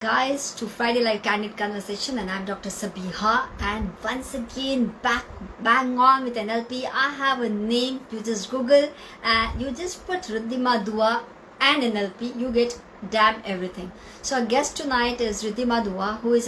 Guys, to Friday Live Candid Conversation, and I'm Dr. Sabiha, and once again bang on with NLP. I have a name. You just Google and you just put Ridhima Dua and NLP, you get damn everything. So our guest tonight is Ridhima Dua, who is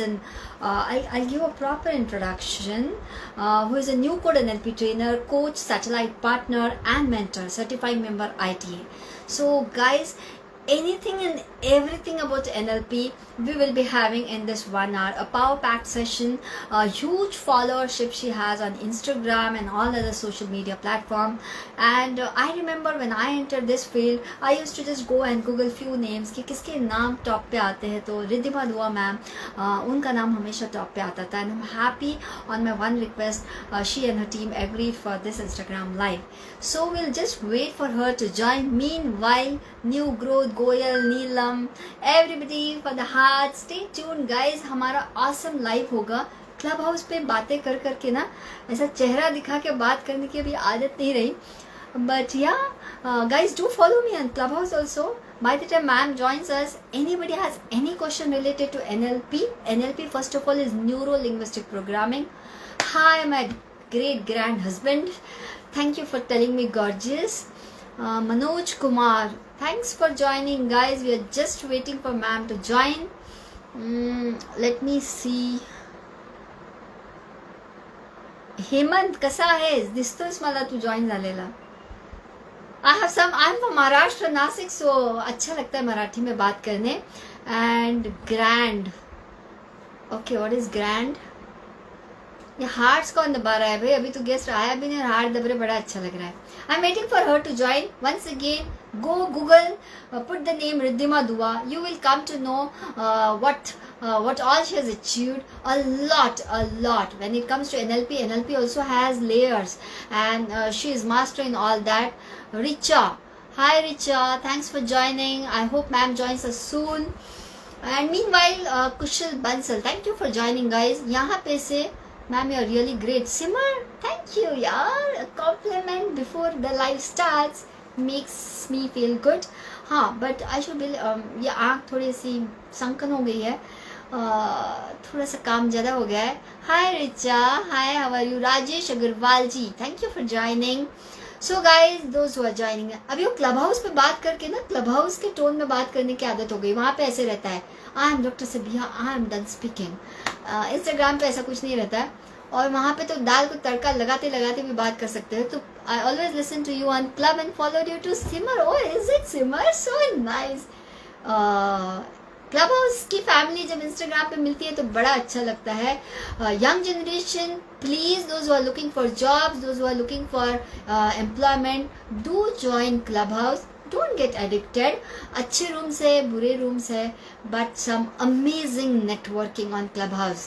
I'll give a proper introduction, who is a new Code Nlp trainer, coach, satellite partner and mentor, certifying member ITA. So guys, anything and everything about NLP we will be having in this 1 hour, a power packed session, a huge followership she has on Instagram and all other social media platform. And I remember when I entered this field, I used to just go and Google few names कि किसके नाम top पे आते हैं, तो रिद्धिमा दुआ ma'am उनका नाम हमेशा टॉप पे आता था. And I'm happy on my one request she and her team agreed for this Instagram live. So we'll just wait for her to join. Meanwhile, new growth, Goyal, Neelam, everybody for the heart, stay tuned guys. हमारा awesome live होगा club house पे. बातें कर करके ना ऐसा चेहरा दिखा के बात करने की अभी आदत नहीं रही, but yeah, guys, do follow me on Clubhouse also. By the time ma'am joins us, anybody has any question related to NLP first of all is neuro-linguistic programming. Hi my great grand husband, thank you for telling me gorgeous. Manoj Kumar, thanks for joining guys. We are just waiting for ma'am to join. Let me see. Hemant कसा आहेस? दिसतोस मला तू join झालेला. I'm from Maharashtra, Nasik, so अच्छा लगता है मराठी में बात करने. And grand, okay, what is grand? ये हार्ट्स कौन दबा रहा है भाई? अभी तो गेस्ट आया भी नहीं और हार्ट दब रहे, बड़ा अच्छा लग रहा है. I'm waiting for her to join. Once again, go Google, put the name Ridhima Dua. You will come to know what all she has achieved. A lot. When it comes to NLP also has layers, and she is mastering all that. Richa, hi Richa, thanks for joining. I hope ma'am joins us soon. And meanwhile, Kushal Bansal, thank you for joining guys. यहाँ पे से ma'am, you're really great. Simar, thank you yaar. A compliment before the live starts makes me feel good. हाँ, but I should be ये आँख थोड़ी सी sunken हो गई है, थोड़ा सा काम ज़्यादा हो गया है. Hi Richa, hi, how are you? Rajesh Agarwal ji, thank you for joining. So guys, those who are joining, अभी वो क्लब हाउस पे बात करके ना, क्लब हाउस के टोन में बात करने की आदत हो गई. वहाँ पे ऐसे रहता है, I am doctor Sabiha, I am done speaking. Instagram पे ऐसा कुछ नहीं रहता है, और वहाँ पे तो दाल को तड़का लगाते लगाते भी बात कर सकते हो. तो I always listen to you on club and follow you to Simar. Oh is it Simar? So nice. Clubhouse की फैमिली जब इंस्टाग्राम पे मिलती है तो बड़ा अच्छा लगता है. Young generation, please, those who are looking for jobs, those who are looking for employment, do join Clubhouse. Don't get addicted. अच्छे रूम्स है, बुरे रूम्स है, but some amazing networking on Clubhouse.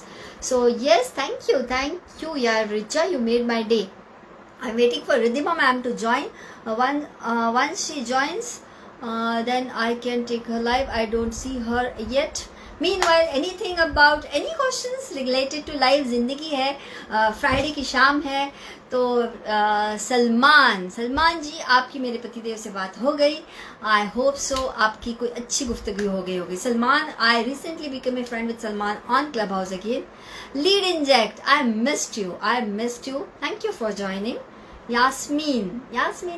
So yes, thank you यार Richa, you made my day. I'm waiting for Ridhima ma'am to join. Once she joins, then I can take her live. I don't see her yet. Meanwhile, anything about any questions related to live जिंदगी है, Friday की शाम है, तो सलमान जी, आपकी मेरे पतिदेव से बात हो गई. आई होप सो आपकी कोई अच्छी गुफ्तगू हो गई होगी. Salman, I recently become a friend with Salman on Clubhouse again. लीड इंजेक्ट, I missed you. Thank you for joining. Yasmin,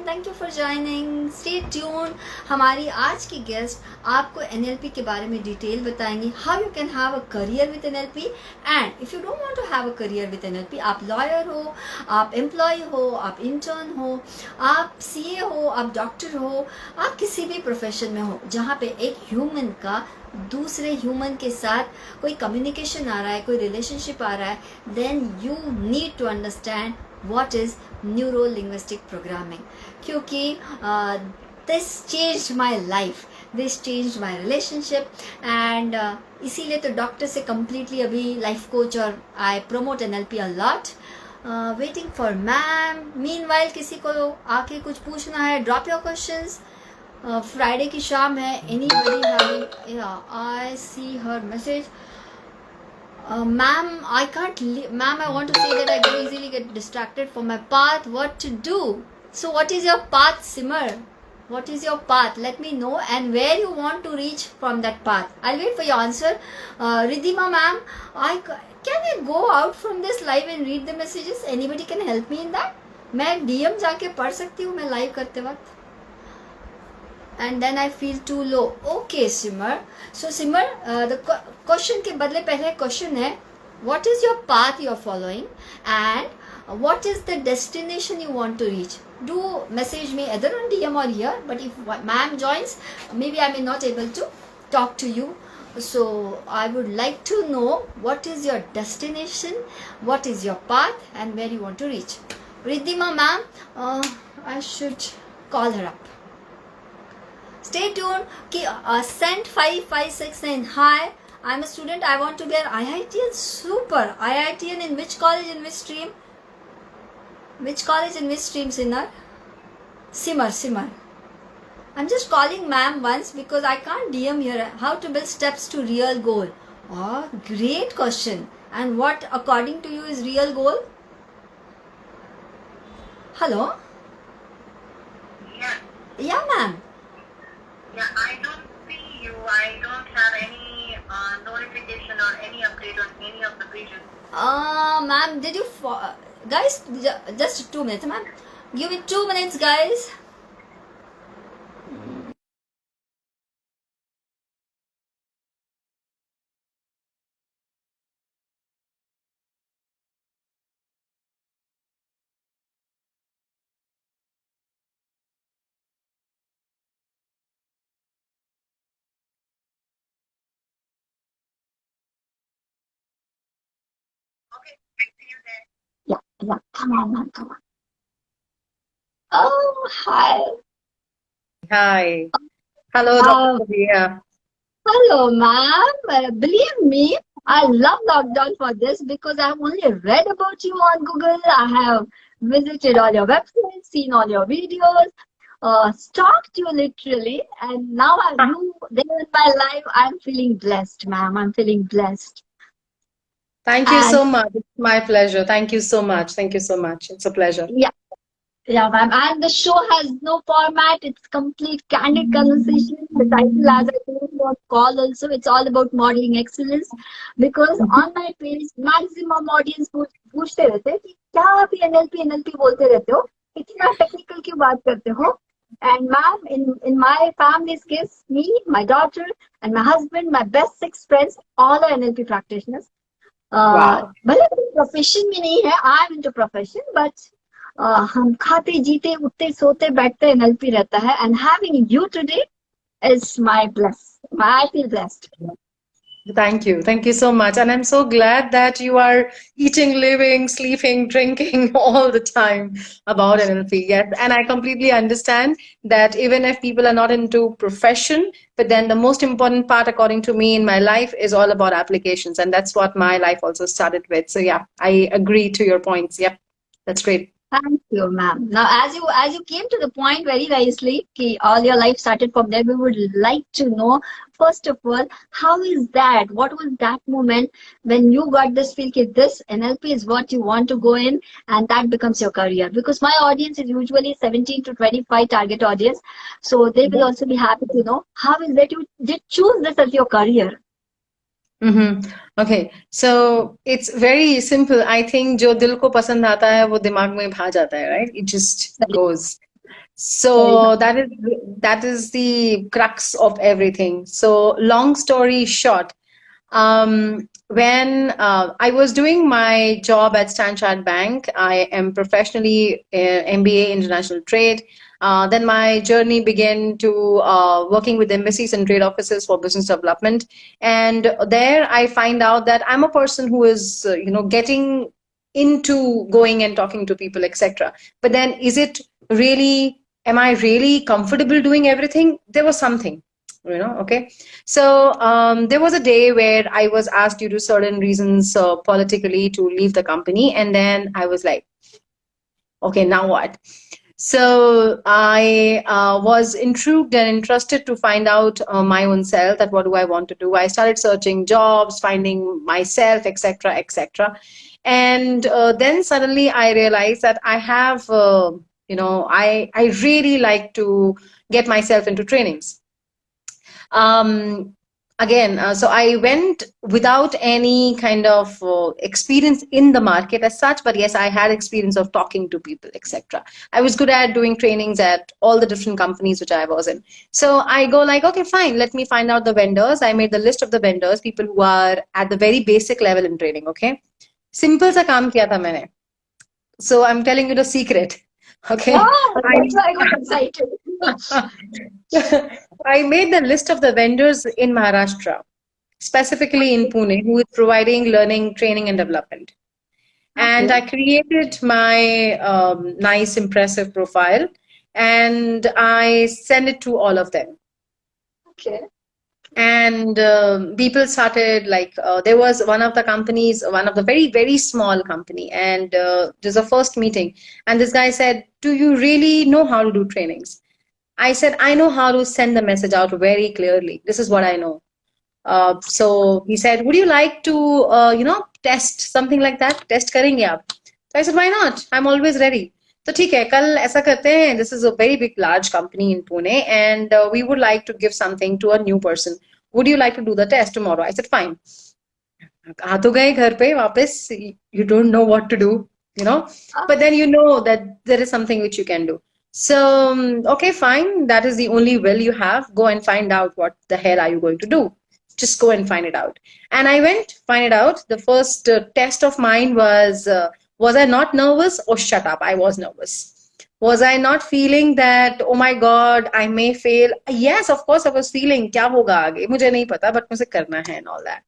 thank you for joining. Stay tune. हमारी आज की गेस्ट आपको एनएलपी के बारे में डिटेल बताएंगी. How you can have a career with NLP, and if you don't want to have a career with NLP, आप lawyer हो, आप एम्प्लॉय हो, आप इंटर्न हो, आप सीए हो, आप डॉक्टर हो, आप किसी भी प्रोफेशन में हो जहाँ पे एक ह्यूमन का दूसरे ह्यूमन के साथ कोई कम्युनिकेशन आ रहा है, कोई रिलेशनशिप आ रहा है, then you need to understand what is neuro-linguistic programming. क्योंकि this changed my life, this changed my relationship, and इसीलिए तो डॉक्टर से completely अभी लाइफ कोच, और I promote NLP a lot. Waiting for ma'am. Meanwhile, किसी को आके कुछ पूछना है, drop your questions. फ्राइडे की शाम है. Anybody having, yeah, I see her message. Ma'am, I can't ma'am, I want to say that I very easily get distracted from my path. What to do? So what is your path, Simar? What is your path? Let me know, and where you want to reach from that path. I'll wait for your answer. Ridhima ma'am, can I go out from this live and read the messages? Anybody can help me in that? मैं DM जाके पढ़ सकती हूँ मैं live करते वक्त? And then I feel too low. Okay, Simar. So Simar, the question के बदले पहले question है, what is your path you are following, and what is the destination you want to reach? Do message me either on DM or here, but if ma'am joins, maybe I may not able to talk to you. So I would like to know what is your destination, what is your path, and where you want to reach. Ridhima ma'am, I should call her up. Stay tuned. Send 5569. Hi, I'm a student. I want to be an IITian. Super. IITian in which college, in which stream? Which college and which stream, Simar? Simar. I'm just calling ma'am once because I can't DM here. How to build steps to real goal? Oh, great question. And what according to you is real goal? Hello? Yeah. Yeah, ma'am. Yeah, I don't see you. I don't have any notification or any update on any of the pages. Ma'am, did you... guys, just 2 minutes, ma'am. Give me 2 minutes, guys. Okay, I see you there. Yeah. Come on, ma'am. Come on. Oh, hi. Hi. Hello, Dr. Priya. Hello, ma'am. Believe me, I love lockdown for this because I've only read about you on Google. I have visited all your websites, seen all your videos, stalked you literally, and now you there in my life. I'm feeling blessed, ma'am. I'm feeling blessed. Thank you And so much. It's my pleasure. Thank you so much. Thank you so much. It's a pleasure. yeah, ma'am. And the show has no format. It's complete candid conversation. The title, as I told you on call also, it's all about modeling excellence. Because on my page, maximum audience पूछते रहते हैं कि क्या आप NLP बोलते रहते हो? इतना टेक्निकल क्यों बात करते हो? And ma'am, in my family's case, me, my daughter, and my husband, my best 6 friends, all are NLP practitioners. Wow. भले प्रोफेशन में नहीं है, I am into profession, but हम खाते जीते उठते सोते बैठते NLP रहता है, and having you today is my bless. I feel blessed. Thank you. Thank you so much. And I'm so glad that you are eating, living, sleeping, drinking all the time about NLP. Yes. And I completely understand that even if people are not into profession, but then the most important part, according to me, in my life is all about applications. And that's what my life also started with. So yeah, I agree to your points. Yep. That's great. Thank you, ma'am. Now, as you came to the point very nicely, कि all your life started from there, we would like to know, first of all, how is that? What was that moment when you got this feel that this NLP is what you want to go in, and that becomes your career? Because my audience is usually 17 to 25 target audience, so they will also be happy to know how is that you did choose this as your career. Okay, so it's very simple. I think जो दिल को पसंद आता है वो दिमाग में भा जाता है, right? It just goes. So that is the crux of everything. So long story short, when I was doing my job at Standard Chartered Bank, I am professionally MBA International Trade. Then my journey began to working with embassies and trade offices for business development. And there I find out that I'm a person who is, getting into going and talking to people, etc. But then am I really comfortable doing everything? There was something, okay. So there was a day where I was asked due to certain reasons politically to leave the company. And then I was like, okay, now what? So I was intrigued and interested to find out my own self, that what do I want to do. I started searching jobs, finding myself, etc., etc. And then suddenly I realized that I have I really like to get myself into trainings. Again, so I went without any kind of experience in the market as such, but yes, I had experience of talking to people, etc. I was good at doing trainings at all the different companies which I was in. So I go like, okay, fine, let me find out the vendors. I made the list of the vendors, people who are at the very basic level in training. Okay, simple सा काम किया था मैंने. So I'm telling you the secret. Okay. Wow, that's why I got excited. I made the list of the vendors in Maharashtra, specifically in Pune, who is providing learning, training, and development. And I created my nice, impressive profile, and I sent it to all of them. Okay. And people started like there was one of the companies, one of the very very small company, and there's a first meeting, and this guy said, do you really know how to do trainings? I said, I know how to send the message out very clearly. This is what I know. So he said, would you like to test something like that? Test करेंगे आप? So I said, why not? I'm always ready. तो ठीक है, कल ऐसा करते हैं. This is a very big, large company in Pune, and we would like to give something to a new person. Would you like to do the test tomorrow? I said, fine. आ तो गए घर पे वापस. You don't know what to do, but then you know that there is something which you can do. So, okay, fine. That is the only will you have. Go and find out what the hell are you going to do. Just go and find it out. And I went, find it out. The first test of mine was I not nervous? Oh, shut up. I was nervous. Was I not feeling that, oh my God, I may fail? Yes, of course I was feeling, क्या होगा आगे? मुझे नहीं पता, but मुझे करना है and all that.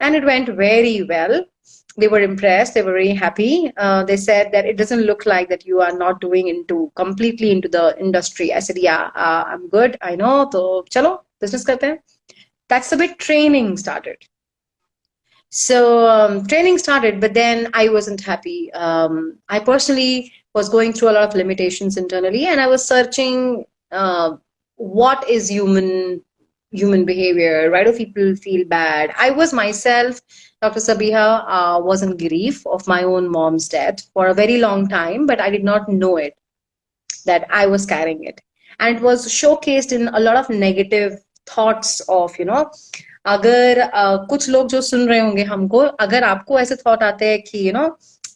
And it went very well. They were impressed. They were very happy. They said that it doesn't look like that you are not doing completely into the industry. I said, yeah, I'm good. I know. So, chalo, business karte hain. That's the bit training started. So training started, but then I wasn't happy. I personally was going through a lot of limitations internally, and I was searching what is human behavior. Why do people feel bad? I was myself, Dr. Sabiha, was in grief of my own mom's death for a very long time, but I did not know it, that I was carrying it. And it was showcased in a lot of negative thoughts of, अगर कुछ लोग जो सुन रहे होंगे हमको, अगर आपको ऐसे थॉट आते हैं कि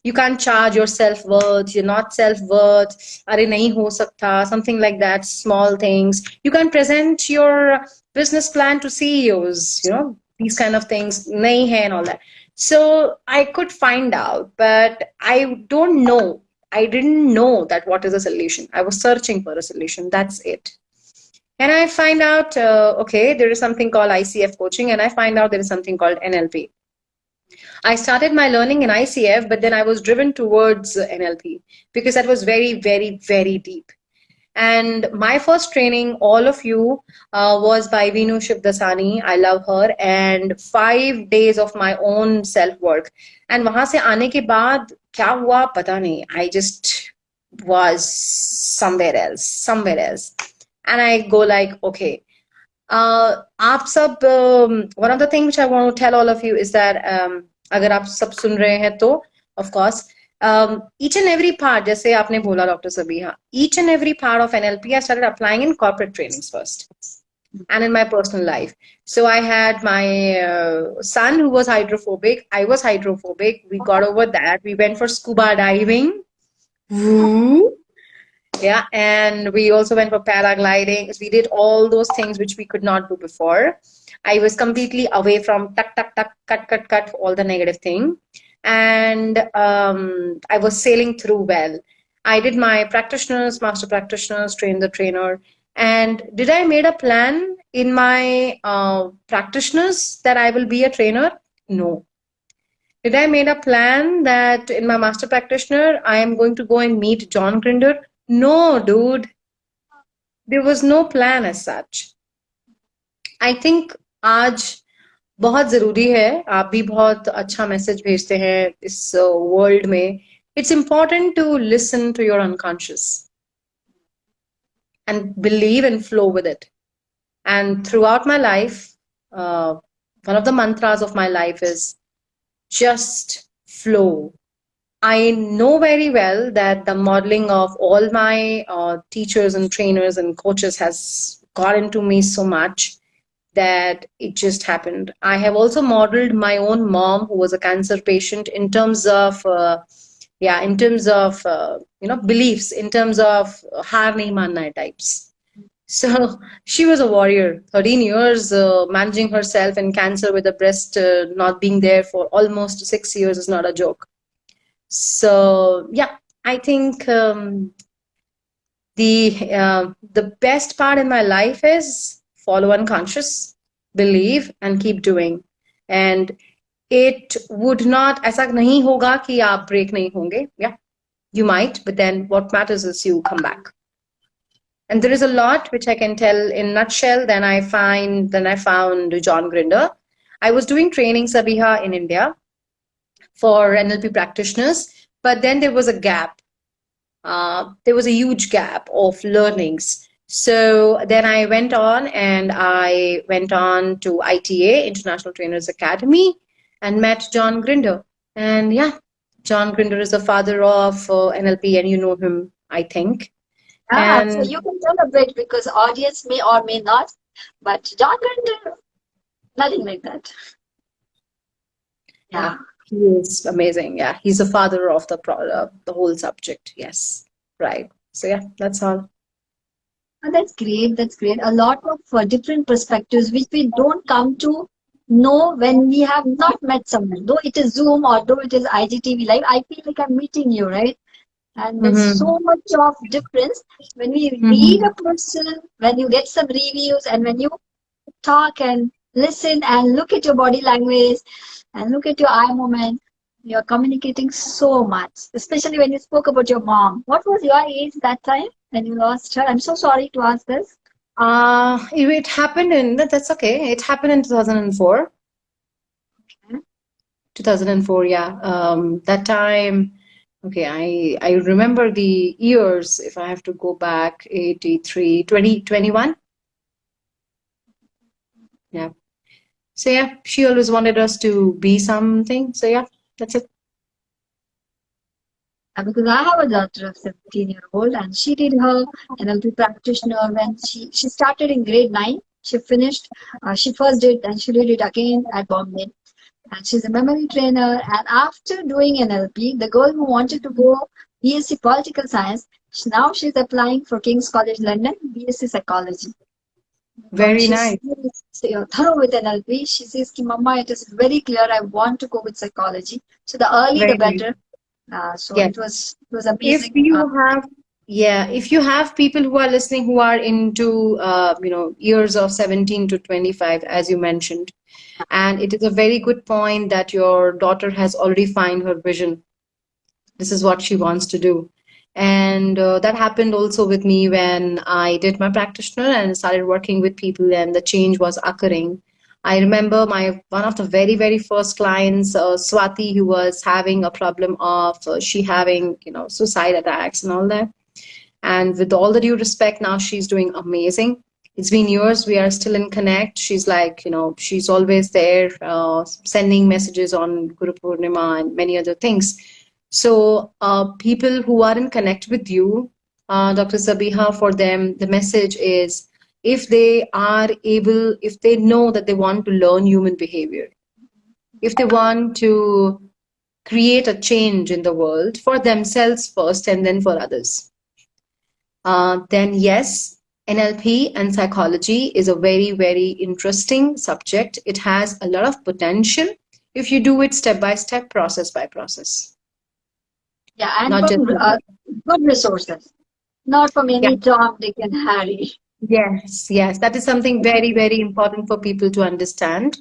you can't charge your self-worth, you're not self-worth, अरे नहीं हो सकता, something like that, small things, you can present your business plan to CEOs, these kind of things, nahi hai and all that. So I could find out, but I didn't know that what is a solution. I was searching for a solution. That's it. And I find out, okay, there is something called ICF coaching, and I find out there is something called NLP. I started my learning in ICF, but then I was driven towards NLP because that was very, very, very deep. And my first training, all of you, was by Vinu Shivdasani. I love her. And 5 days of my own self-work. And वहाँ से आने के बाद क्या हुआ पता नहीं. I just was somewhere else. And I go like, okay. आप सब, one of the things which I want to tell all of you is that अगर आप सब सुन रहे हैं तो, of course, each and every part, जैसे आपने बोला Dr. Sabiha, each and every part of NLP I started applying in corporate trainings first and in my personal life. So I had my son who was hydrophobic. I was hydrophobic. We got over that. We went for scuba diving. Woo. Yeah, and we also went for paragliding. We did all those things which we could not do before. I was completely away from cut, all the negative thing. And I was sailing through well. I did my practitioners, master practitioners, train the trainer. And did I made a plan in my practitioners that I will be a trainer? No. Did I made a plan that in my master practitioner, I am going to go and meet John Grinder? No, dude. There was no plan as such. I think आज बहुत जरूरी है, आप भी बहुत अच्छा message भेजते हैं इस वर्ल्ड में. It's important to listen to your unconscious and believe and flow with it. And throughout my life, one of the mantras of my life is just flow. I know very well that the modeling of all my teachers and trainers and coaches has got into me so much that it just happened. I have also modeled my own mom, who was a cancer patient, in terms of beliefs, in terms of har nahi manna hai types. So she was a warrior, 13 years managing herself and cancer with a breast not being there for almost 6 years is not a joke. So yeah, I think the best part in my life is follow unconscious, believe and keep doing. And it would not, ऐसा नहीं होगा कि आप break नहीं होंगे. Yeah, you might, but then what matters is you come back. And there is a lot which I can tell in nutshell. Then I found John Grinder. I was doing training Sabiha in India for NLP practitioners, but then there was a gap. There was a huge gap of learnings. So then I went on to ITA, International Trainers Academy, and met John Grinder. And yeah, John Grinder is the father of NLP, and you know him, I think. Ah, so you can celebrate because audience may or may not, but John Grinder, nothing like that. Yeah. He is amazing. Yeah, he's the father of the whole subject. Yes, right. So yeah, that's all. Oh, that's great. That's great. A lot of different perspectives which we don't come to know when we have not met someone. Though it is Zoom or though it is IGTV Live, I feel like I'm meeting you, right? And there's so much of difference when we read a person, when you get some reviews, and when you talk and listen and look at your body language and look at your eye movement. You're communicating so much, especially when you spoke about your mom. What was your age that time when you lost her? I'm so sorry to ask this. It happened that's okay. It happened in 2004. Okay. 2004, yeah. That time, okay, I remember the years if I have to go back, 83, 2021. Yeah. So yeah, she always wanted us to be something. So yeah, that's it. Because I have a daughter of 17-year-old and she did her NLP practitioner when she started in grade 9. She finished, she first did and she did it again at Bombay. And she's a memory trainer. And after doing NLP, the girl who wanted to go BSc Political Science, now she's applying for King's College London, BSc Psychology. Very nice. She's thorough with NLP. She says, Mama, it is very clear I want to go with psychology. So the earlier the better. So yes. It was amazing. If you have people who are listening who are into years of 17 to 25, as you mentioned, and it is a very good point that your daughter has already found her vision. This is what she wants to do. And that happened also with me when I did my practitioner and started working with people and the change was occurring. I remember one of the very, very first clients, Swati, who was having a problem of she having, suicide attacks and all that. And with all the due respect, now she's doing amazing. It's been years. We are still in connect. She's like, she's always there, sending messages on Guru Purnima and many other things. So people who are in connect with you, Dr. Sabiha, for them, the message is, if they know that they want to learn human behavior, if they want to create a change in the world for themselves first and then for others, then yes, NLP and psychology is a very, very interesting subject. It has a lot of potential if you do it step by step, process by process. Yeah, and not from good resources, not from any Tom, Dick, and Harry. Yes, that is something very, very important for people to understand.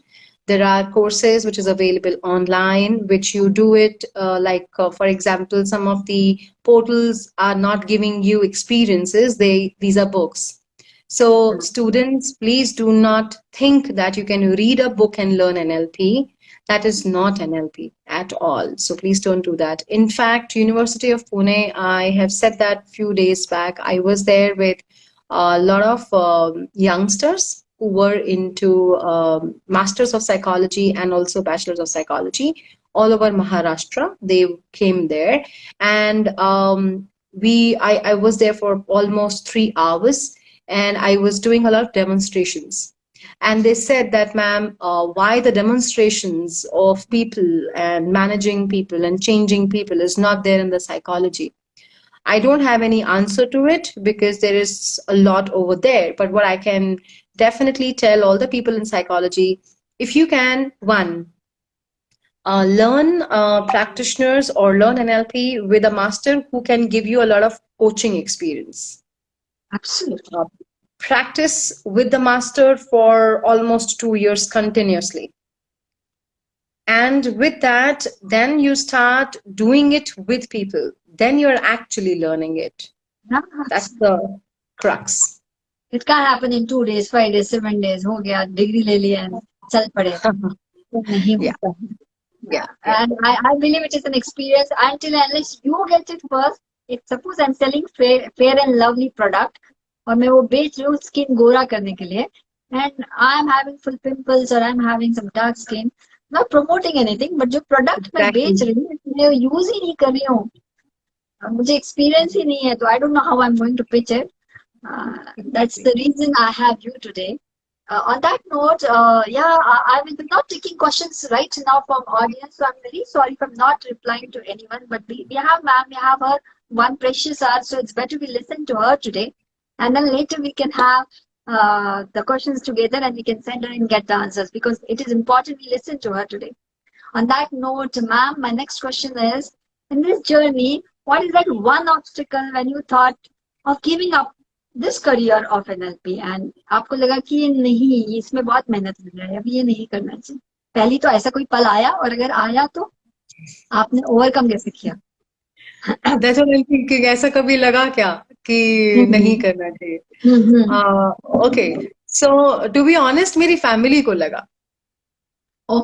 There are courses which is available online, which you do it for example, some of the portals are not giving you experiences. These are books. So students, please do not think that you can read a book and learn NLP. That is not NLP at all. So please don't do that. In fact, University of Pune, I have said that few days back, I was there with a lot of youngsters who were into Masters of Psychology and also Bachelors of Psychology all over Maharashtra. They came there, and I was there for almost 3 hours, and I was doing a lot of demonstrations. And they said that, ma'am, why the demonstrations of people and managing people and changing people is not there in the psychology? I don't have any answer to it because there is a lot over there. But what I can definitely tell all the people in psychology, if you can, one, learn practitioners or learn NLP with a master who can give you a lot of coaching experience. Absolutely. Practice with the master for almost 2 years continuously. And with that, then you start doing it with people. Then you're actually learning it. That's the crux. It can't happen in 2 days, 5 days, 7 days. हो गया, degree ले लिया, चल पड़े. नहीं Yeah. होता. Yeah. And I believe it is an experience until unless you get it first. Suppose I'm selling fair and lovely product और मैं वो बेच रही हूँ skin गोरा करने के लिए, and I'm having full pimples or I'm having some dark skin, not promoting anything, but जो product मैं बेच रही हूँ मैं use ही नहीं कर रही हूँ, मुझे experience ही नहीं है, तो I don't know how I'm going to pitch it. That's the reason I have you today. On that note, I will be not taking questions right now from audience, so I'm very sorry if I'm not replying to anyone. But we have ma'am, we have her one precious hour, so it's better we listen to her today, and then later we can have the questions together and we can send her and get the answers, because it is important we listen to her today. On that note, ma'am, my next question is: in this journey, what is that one obstacle when you thought of giving up this career of NLP, and आपको लगा कि ये नहीं, इसमें बहुत मेहनत लग रहा है, अब ये नहीं करना चाहिए? पहली तो ऐसा कोई पल आया, और अगर आया तो आपने ओवरकम कैसे किया? That's what I'm thinking. ऐसा कभी लगा क्या कि नहीं करना चाहिए? Okay. So to be honest, मेरी family को लगा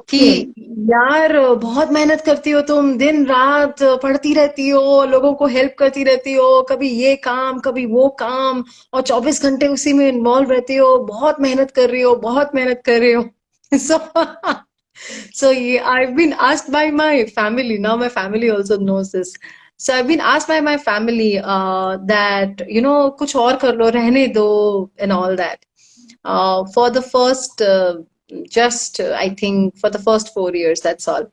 कि यार बहुत मेहनत करती हो तुम, दिन रात पढ़ती रहती हो, लोगों को हेल्प करती रहती हो, कभी ये काम कभी वो काम, और 24 घंटे उसी में इन्वॉल्व रहती हो, बहुत मेहनत कर रही हो, बहुत मेहनत कर रही हो. So I've been asked by my family. Now my family also knows this. So I've been asked by my family that, कुछ और कर लो, रहने दो, and all that. For the first I think for the first 4 years, that's all.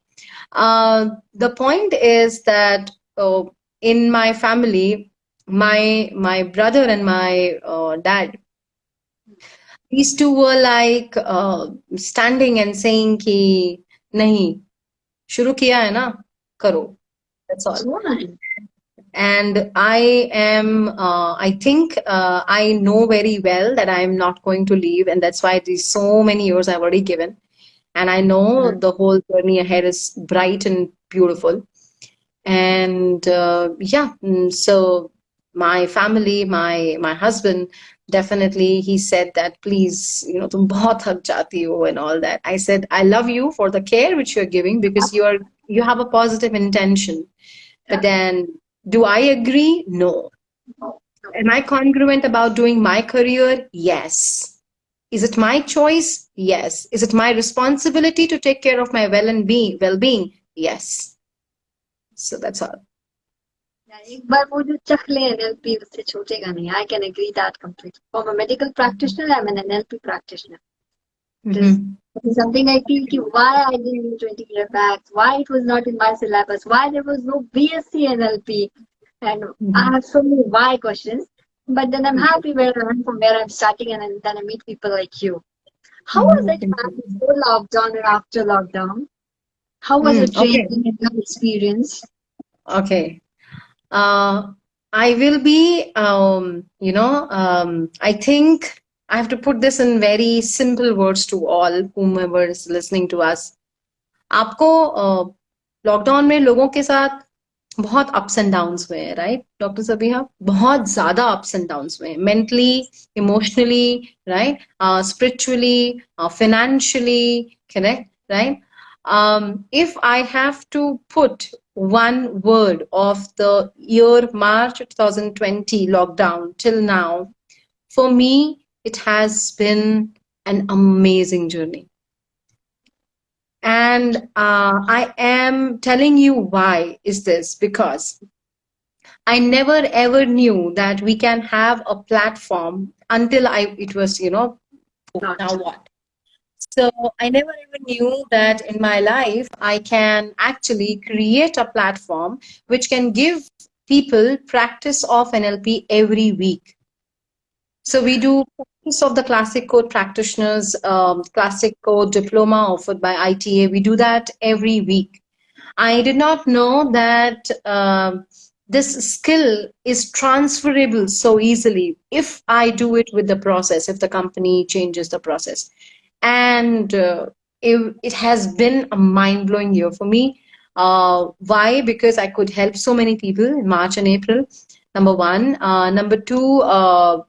The point is that in my family, my brother and my dad, these two were like standing and saying कि नहीं, शुरू किया है ना, करो. That's all. And I think I know very well that I'm not going to leave, and that's why these so many years I've already given, and I know the whole journey ahead is bright and beautiful. And so my family, my husband, definitely he said that, please, तुम बहुत थक जाती हो and all that. I said, I love you for the care which you're giving, because you have a positive intention. But then, do I agree? No. Am I congruent about doing my career? Yes. Is it my choice? Yes. Is it my responsibility to take care of my well-being? Yes. So that's all. एक बार वो जो चख ले NLP, उससे छूटेगा नहीं. I can agree that completely. From a medical practitioner, I'm an NLP practitioner. It is something I feel why I didn't do 20 years back, why it was not in my syllabus, why there was no BSc NLP, and I have so many why questions. But then I'm happy where I am, from where I'm starting, and then I meet people like you. How was it before lockdown and after lockdown? How was your training and your experience? Okay. I will be, I think I have to put this in very simple words to all whomever is listening to us. आपको lockdown में लोगों के साथ बहुत ups and downs हुए हैं, right doctor Sabiha? बहुत ज्यादा अप्स एंड डाउन्स हुए हैं, mentally, emotionally, right, spiritually, financially, correct, right? If I have to put one word of the year March 2020 lockdown till now, for me, it has been an amazing journey. And I am telling you why is this, because I never ever knew that we can have a platform until it was, now what? So I never ever knew that in my life I can actually create a platform which can give people practice of NLP every week. So we do practice of the classic code practitioners, classic code diploma offered by ITA. We do that every week. I did not know that this skill is transferable so easily if I do it with the process, if the company changes the process. And it has been a mind-blowing year for me. Why? Because I could help so many people in March and April. Number one. Number two,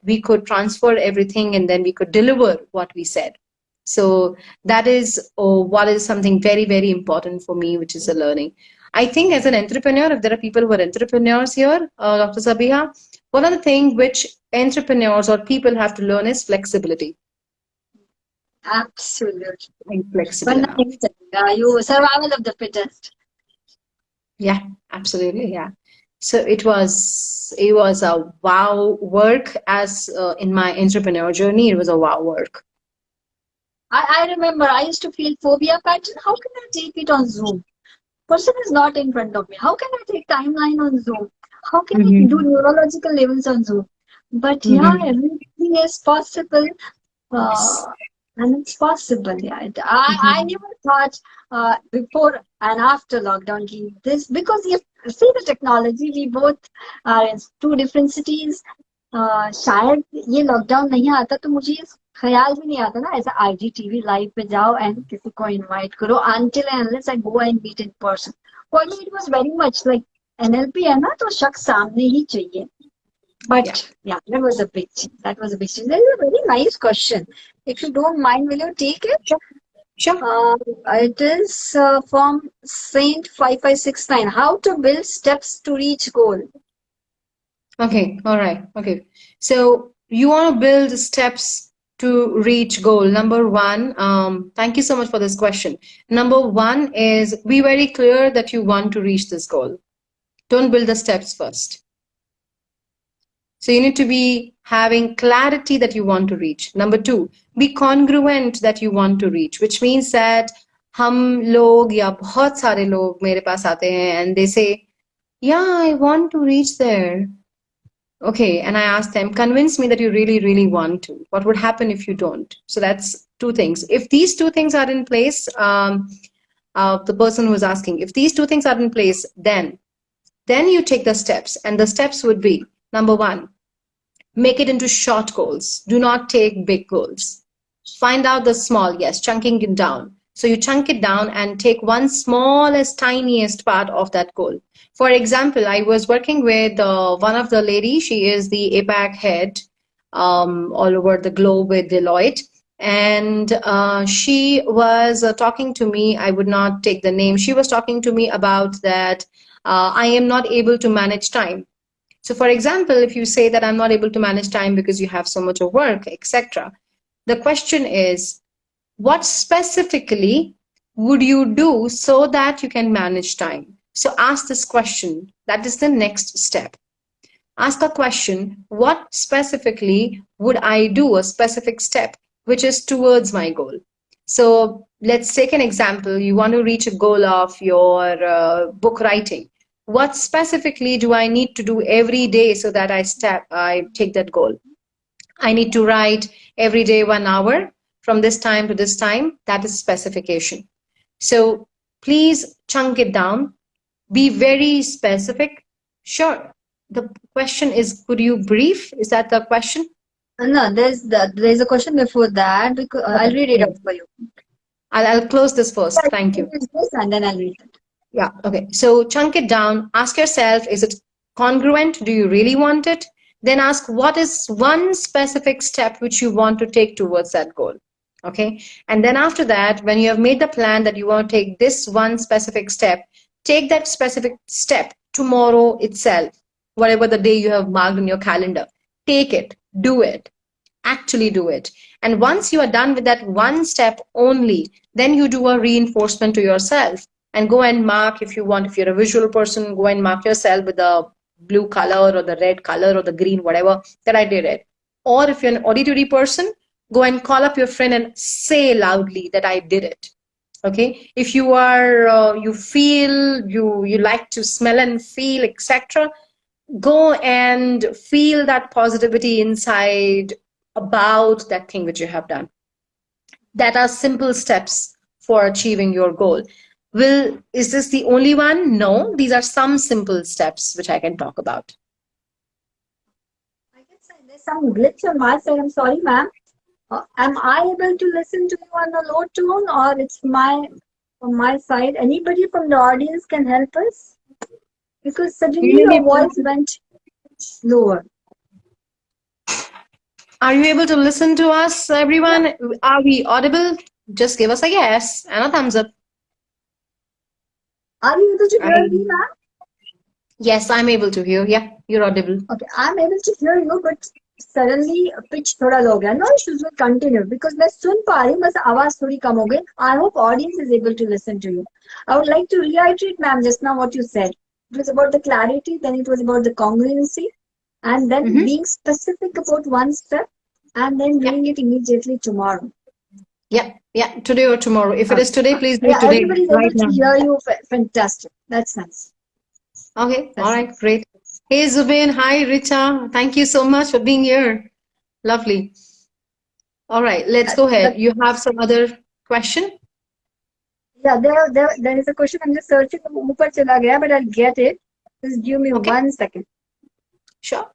we could transfer everything and then we could deliver what we said. So that is what is something very, very important for me, which is a learning. I think as an entrepreneur, if there are people who are entrepreneurs here, Dr. Sabiha, one of the things which entrepreneurs or people have to learn is flexibility. Absolutely. Being flexible enough. You survival of the fittest. Yeah, absolutely. Yeah. So it was a wow work as in my entrepreneur journey. It was a wow work. I remember I used to feel phobia pattern. How can I take it on Zoom? Person is not in front of me. How can I take timeline on Zoom? How can I do neurological levels on Zoom? But yeah, everything is possible. And it's possible, yeah. I never thought before and after lockdown this, because you see the technology, we both are in two different cities. शायद ये lockdown नहीं आता तो मुझे ख्याल भी नहीं आता ना ऐसा IGTV लाइव पे जाओ एंड किसी को इनवाइट करो until and unless I go and meet in person. For me it was very much like NLP है ना तो शख्स सामने ही चाहिए. But yeah, that was a big change. That was a big change. That is a very nice question. If you don't mind, will you take it? Sure. It is from Saint 5569. How to build steps to reach goal. Okay. All right. Okay. So you want to build steps to reach goal. Number one, thank you so much for this question. Number one is be very clear that you want to reach this goal. Don't build the steps first. So you need to be having clarity that you want to reach. Number two, be congruent that you want to reach, which means that हम लोग या बहुत सारे लोग मेरे पास आते हैं and they say, yeah, I want to reach there. Okay, and I ask them, convince me that you really, really want to. What would happen if you don't? So that's two things. If these two things are in place, the person who is asking, if these two things are in place, then you take the steps. And the steps would be, number one, make it into short goals. Do not take big goals. Find out the small, yes, chunking it down. So you chunk it down and take one smallest, tiniest part of that goal. For example, I was working with one of the ladies. She is the APAC head all over the globe with Deloitte. And she was talking to me. I would not take the name. She was talking to me about that I am not able to manage time. So for example, if you say that I'm not able to manage time because you have so much of work, etc., the question is, what specifically would you do so that you can manage time? So ask this question. That is the next step. Ask a question, what specifically would I do, a specific step, which is towards my goal? So let's take an example. You want to reach a goal of your book writing. What specifically do I need to do every day so that I take that goal? I need to write every day 1 hour from this time to this time. That is specification. So please chunk it down. Be very specific. Sure. The question is, could you brief? Is that the question? No, there's a question before that. Because I'll read it out for you. I'll close this first. Thank you. And then I'll read it. Yeah. Okay. So chunk it down. Ask yourself, is it congruent? Do you really want it? Then ask, what is one specific step which you want to take towards that goal? Okay. And then after that, when you have made the plan that you want to take this one specific step, take that specific step tomorrow itself, whatever the day you have marked in your calendar. Take it, do it. Actually do it. And once you are done with that one step only, then you do a reinforcement to yourself and go and mark, if you want, if you're a visual person, go and mark yourself with the blue color or the red color or the green, whatever, that I did it. Or if you're an auditory person, go and call up your friend and say loudly that I did it. Okay. If you are, you feel, you like to smell and feel, etc., go and feel that positivity inside about that thing which you have done. That are simple steps for achieving your goal. Is this the only one? No, these are some simple steps which I can talk about. I guess there's some glitch on my side. I'm sorry, ma'am. Am I able to listen to you on a low tone, or it's from my side? Anybody from the audience can help us? Because suddenly your voice went lower. Are you able to listen to us, everyone? Yeah. Are we audible? Just give us a yes and a thumbs up. Are you able to hear me, ma'am? Yes, I'm able to hear. Yeah, you're audible. Okay, I'm able to hear you, but suddenly pitch थोड़ा low गया. No issues, will continue because मैं सुन पा रही हूँ, बस आवाज थोड़ी कम हो गई. I hope audience is able to listen to you. I would like to reiterate, ma'am, just now what you said. It was about the clarity, then it was about the congruency, and then being specific about one step, and then doing it immediately tomorrow. Yeah, today or tomorrow. If it is today, please do it today. Everybody's able to hear you. Fantastic. That's nice. Okay, all right, great. Hey, Zubin. Hi, Richa. Thank you so much for being here. Lovely. All right, let's go ahead. You have some other question? Yeah, there is a question. I'm just searching, ऊपर चला गया, but I'll get it. Just give me 1 second. Sure.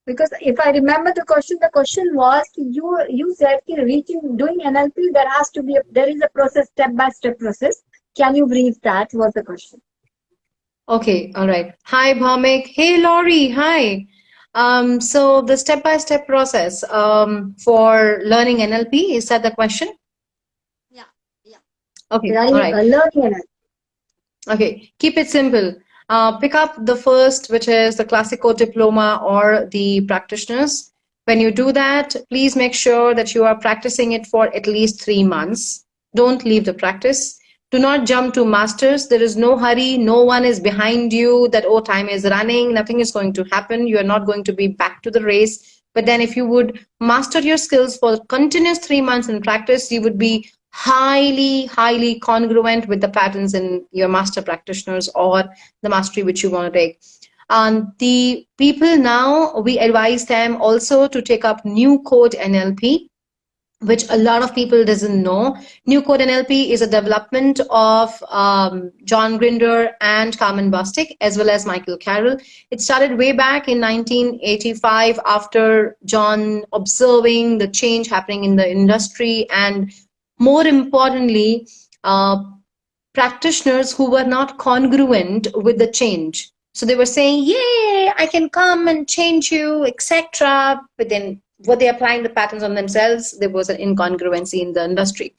Because if I remember the question was, you said doing NLP, there is a process, step-by-step process. Can you brief that? Was the question. Okay, all right. Hi, Bhamik. Hey, Laurie. Hi. So the step-by-step process for learning NLP, is that the question? Yeah. Okay, all right. Learning NLP. Okay, keep it simple. Pick up the first, which is the classical diploma or the practitioners. When you do that, please make sure that you are practicing it for at least 3 months. Don't leave the practice. Do not jump to masters. There is no hurry. No one is behind you that, oh, time is running. Nothing is going to happen. You are not going to be back to the race. But then if you would master your skills for continuous 3 months in practice, you would be highly congruent with the patterns in your master practitioners or the mastery which you want to take. The people now, we advise them also to take up New Code NLP, which a lot of people doesn't know. New Code NLP is a development of John Grinder and Carmen Bostic, as well as Michael Carroll. It started way back in 1985 after John observing the change happening in the industry, and more importantly, practitioners who were not congruent with the change. So they were saying, yay, I can come and change you, etc. But then were they applying the patterns on themselves? There was an incongruency in the industry.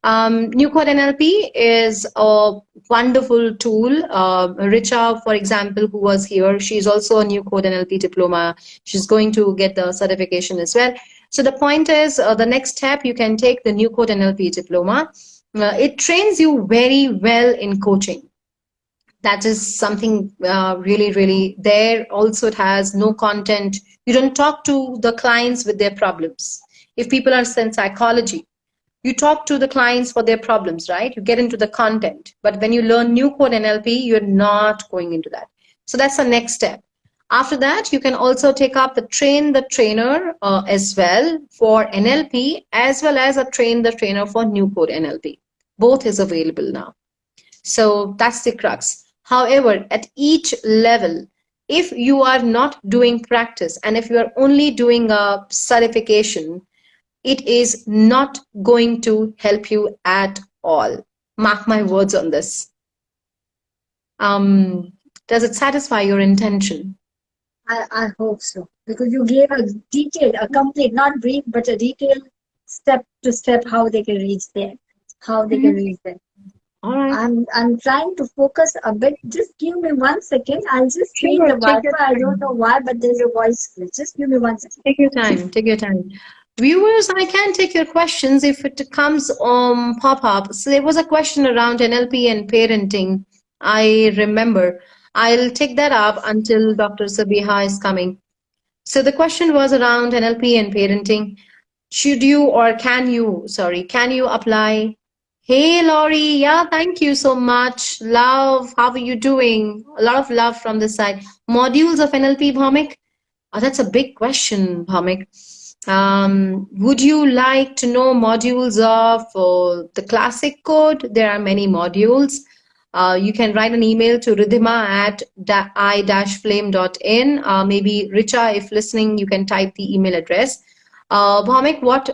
New Code NLP is a wonderful tool. Richa, for example, who was here, she's also a New Code NLP diploma. She's going to get the certification as well. So the point is, the next step, you can take the New Code NLP diploma. It trains you very well in coaching. That is something really there. Also, it has no content. You don't talk to the clients with their problems. If people understand psychology, you talk to the clients for their problems, right? You get into the content. But when you learn New Code NLP, you're not going into that. So that's the next step. After that, you can also take up the Train the Trainer as well for NLP, as well as a Train the Trainer for New Code NLP. Both is available now. So that's the crux. However, at each level, if you are not doing practice and if you are only doing a certification, it is not going to help you at all. Mark my words on this. Does it satisfy your intention? I hope so, because you gave a complete, not brief, but a detailed step to step how they can reach there, All right. I'm trying to focus a bit. Just give me 1 second. I'll just change Sure, the take your Wi-Fi. I don't know time. why, but there's a voice glitch. Just give me 1 second. Take your time. Take your time. Viewers, I can take your questions if it comes pop up. So there was a question around NLP and parenting. I remember. I'll take that up until Dr. Sabiha is coming. So the question was around NLP and parenting. Should you or can you apply? Hey, Laurie. Yeah, thank you so much. Love, how are you doing? A lot of love from this side. Modules of NLP, Bhamik? Oh, that's a big question, Bhamik. Would you like to know modules of the classic code? There are many modules. You can write an email to Ridhima at i-flame.in. Maybe Richa, if listening, you can type the email address. Bhamik, what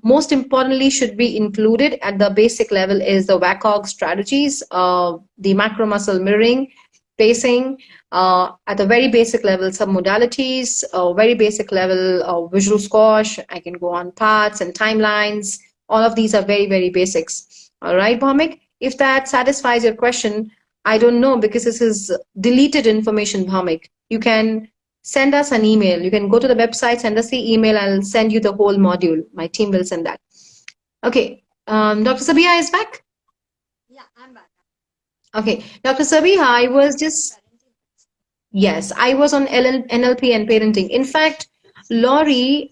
most importantly should be included at the basic level is the WACOG strategies, the macro muscle mirroring, pacing, at a very basic level, some modalities, very basic level, visual squash. I can go on paths and timelines. All of these are very, very basics. All right, Bhamik. If that satisfies your question, I don't know because this is deleted information, Bhamik. You can send us an email. You can go to the website, send us the email. I'll send you the whole module. My team will send that. Okay. Dr. Sabiha is back. Yeah, I'm back. Okay. Dr. Sabiha, I was just Yes, I was on NLP and parenting. In fact, Laurie,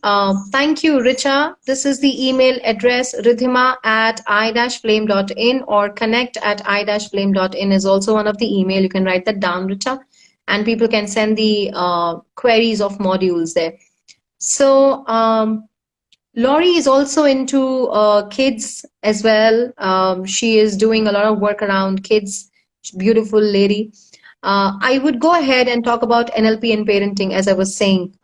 thank you, Richa. This is the email address ridhima at i-flame.in or connect at i-flame.in is also one of the email. You can write that down, Richa, and people can send the queries of modules there. So, Laurie is also into kids as well. She is doing a lot of work around kids. Beautiful lady. I would go ahead and talk about NLP and parenting, as I was saying,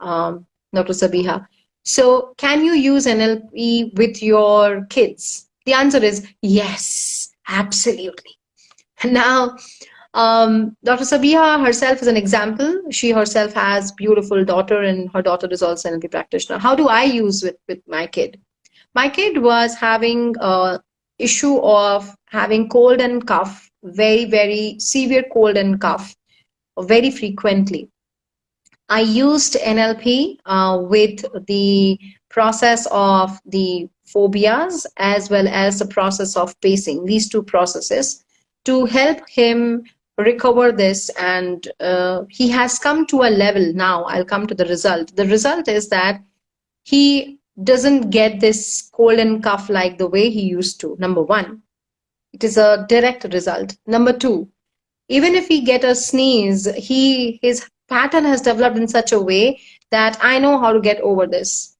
Dr. Sabiha. So, can you use NLP with your kids? The answer is yes, absolutely. Now, Dr. Sabiha herself is an example. She herself has beautiful daughter, and her daughter is also an NLP practitioner. How do I use with my kid? My kid was having a issue of having cold and cough, very, very severe cold and cough, very frequently. I used NLP with the process of the phobias as well as the process of pacing, these two processes, to help him recover this. And he has come to a level now. I'll come to the result. The result is that he doesn't get this cold and cough like the way he used to. Number one, it is a direct result. Number two, even if he get a sneeze, his pattern has developed in such a way that I know how to get over this.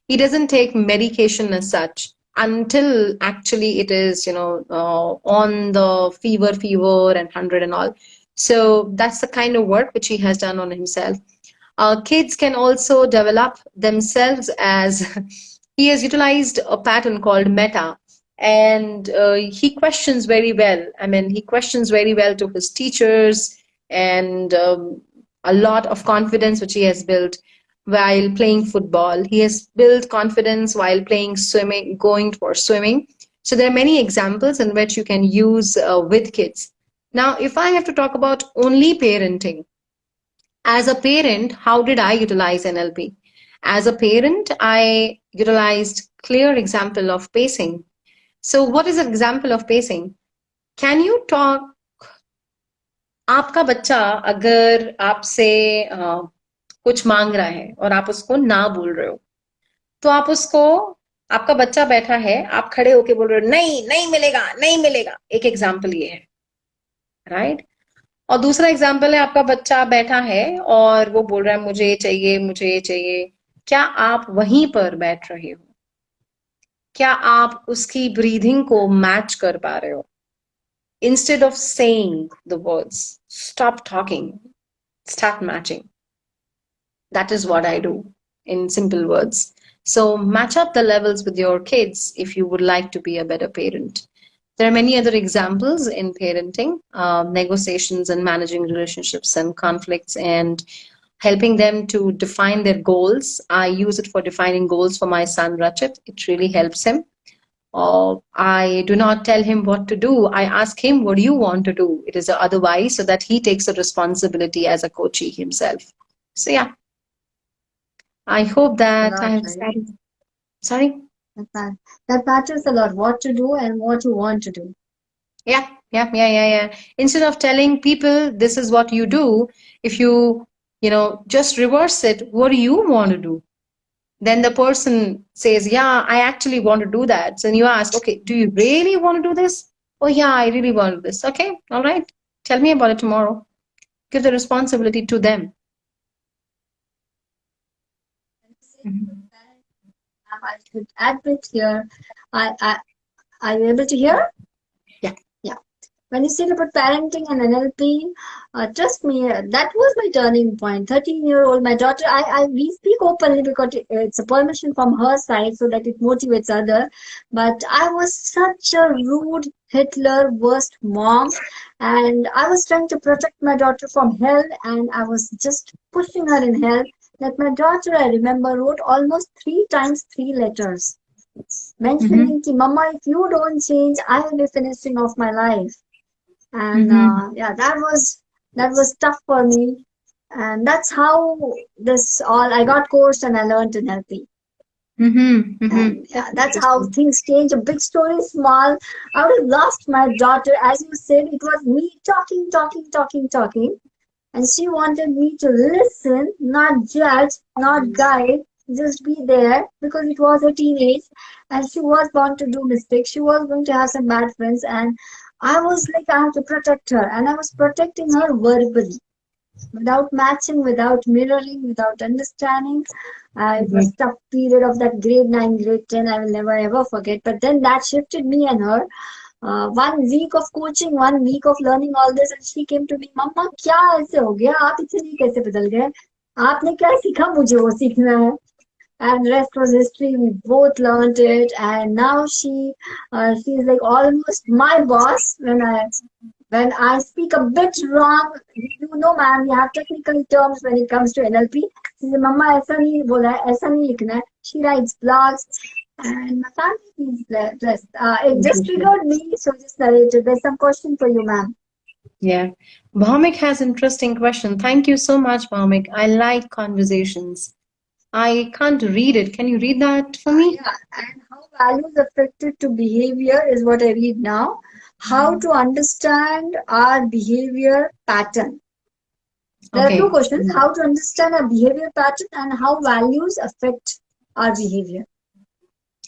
He doesn't take medication as such until actually it is, on the fever and 100 and all. So that's the kind of work which he has done on himself. Kids can also develop themselves as he has utilized a pattern called meta, and he questions very well. I mean, he questions very well to his teachers, and a lot of confidence which he has built while playing football. He has built confidence while playing swimming, going for swimming. So there are many examples in which you can use with kids. Now, if I have to talk about only parenting, as a parent, how did I utilize NLP? As a parent, I utilized clear example of pacing. So what is an example of pacing? Can you talk, आपका बच्चा अगर आपसे कुछ मांग रहा है और आप उसको ना बोल रहे हो, तो आप उसको, आपका बच्चा बैठा है, आप खड़े होके बोल रहे हो नहीं नहीं मिलेगा नहीं मिलेगा, एक एग्जाम्पल ये है, राइट? और दूसरा एग्जाम्पल है आपका बच्चा बैठा है और वो बोल रहा है मुझे ये चाहिए मुझे ये चाहिए. क्या आप वहीं पर बैठ रहे हो? क्या आप उसकी ब्रीदिंग को मैच कर पा रहे हो? Instead of saying the words, stop talking, start matching. That is what I do in simple words. So match up the levels with your kids if you would like to be a better parent. There are many other examples in parenting, negotiations and managing relationships and conflicts and helping them to define their goals. I use it for defining goals for my son, Rachit. It really helps him. I do not tell him what to do. I ask him, what do you want to do? It is the otherwise, so that he takes the responsibility as a coachee himself. So yeah, I hope that I have said. Sorry? That matters a lot, what to do and what you want to do. Yeah. Instead of telling people this is what you do, if you just reverse it, what do you want to do? Then the person says, yeah, I actually want to do that. So you ask, okay, do you really want to do this? Oh yeah, I really want to do this. Okay, all right. Tell me about it tomorrow. Give the responsibility to them. I could admit here, are you able to hear? Yeah. When you said about parenting and NLP, trust me, that was my turning point. 13-year-old, my daughter, we speak openly because it's a permission from her side so that it motivates others. But I was such a rude Hitler worst mom, and I was trying to protect my daughter from hell, and I was just pushing her in hell. That my daughter, I remember, wrote almost 3 times 3 letters, mentioning ki, Mama, if you don't change, I will be finishing off my life. And yeah, that was tough for me, and that's how this all I got course and I learned NLP. And yeah, that's how things change. A big story, small. I would have lost my daughter, as you said. It was me talking, and she wanted me to listen, not judge, not guide, just be there because it was a teenage, and she was bound to do mistakes. She was going to have some bad friends, and I was like, I have to protect her, and I was protecting her verbally, without matching, without mirroring, without understanding. It was a tough period of that grade 9, grade 10. I will never ever forget. But then that shifted me and her. 1 week of coaching, 1 week of learning all this, and she came to me, Mama, क्या ऐसे हो गया? आप इतने कैसे बदल गए? आपने क्या सीखा? मुझे वो सीखना है. And rest was history. We both learned it, and now she's like almost my boss. When I speak a bit wrong, ma'am, you have technical terms when it comes to NLP. She says, Mama, ऐसा नहीं बोला है, ऐसा नहीं लिखना है. She writes blogs, and my family is blessed. It just triggered me, so just narrated. There's some question for you, ma'am. Yeah, Bhaumik has interesting question. Thank you so much, Bhaumik. I like conversations. I can't read it. Can you read that for me? Yeah, and how values affected to behavior is what I read now. How to understand our behavior pattern. There are 2 questions. How to understand our behavior pattern and how values affect our behavior.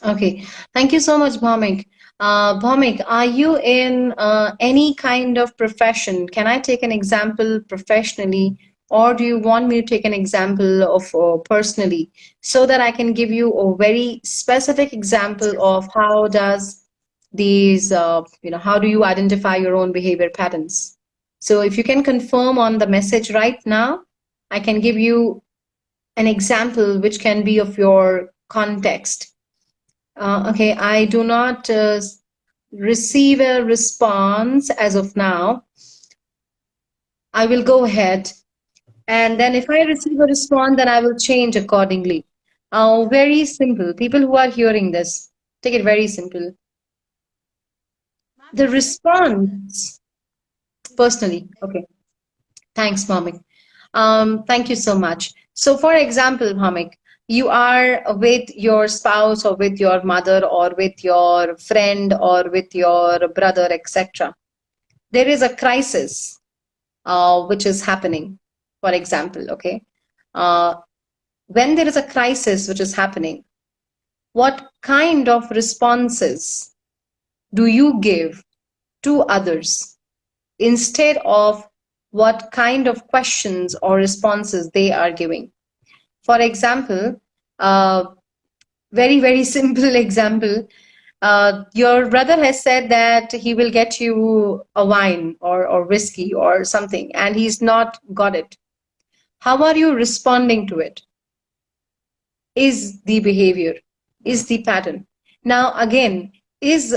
Okay. Thank you so much, Bhaumik. Bhaumik, are you in any kind of profession? Can I take an example professionally? Or do you want me to take an example of personally so that I can give you a very specific example of how does these, how do you identify your own behavior patterns? So if you can confirm on the message right now, I can give you an example which can be of your context. Okay, I do not receive a response as of now. I will go ahead. And then if I receive a response, then I will change accordingly. Very simple. People who are hearing this, take it very simple. The response, personally. Okay. Thanks, Bhaumik. Thank you so much. So for example, Bhaumik, you are with your spouse or with your mother or with your friend or with your brother, etc. There is a crisis which is happening. For example, okay, when there is a crisis which is happening, what kind of responses do you give to others instead of what kind of questions or responses they are giving? For example, very, very simple example. Your brother has said that he will get you a wine or whiskey or something, and he's not got it. How are you responding to it? Is the behavior, is the pattern. Now, again, is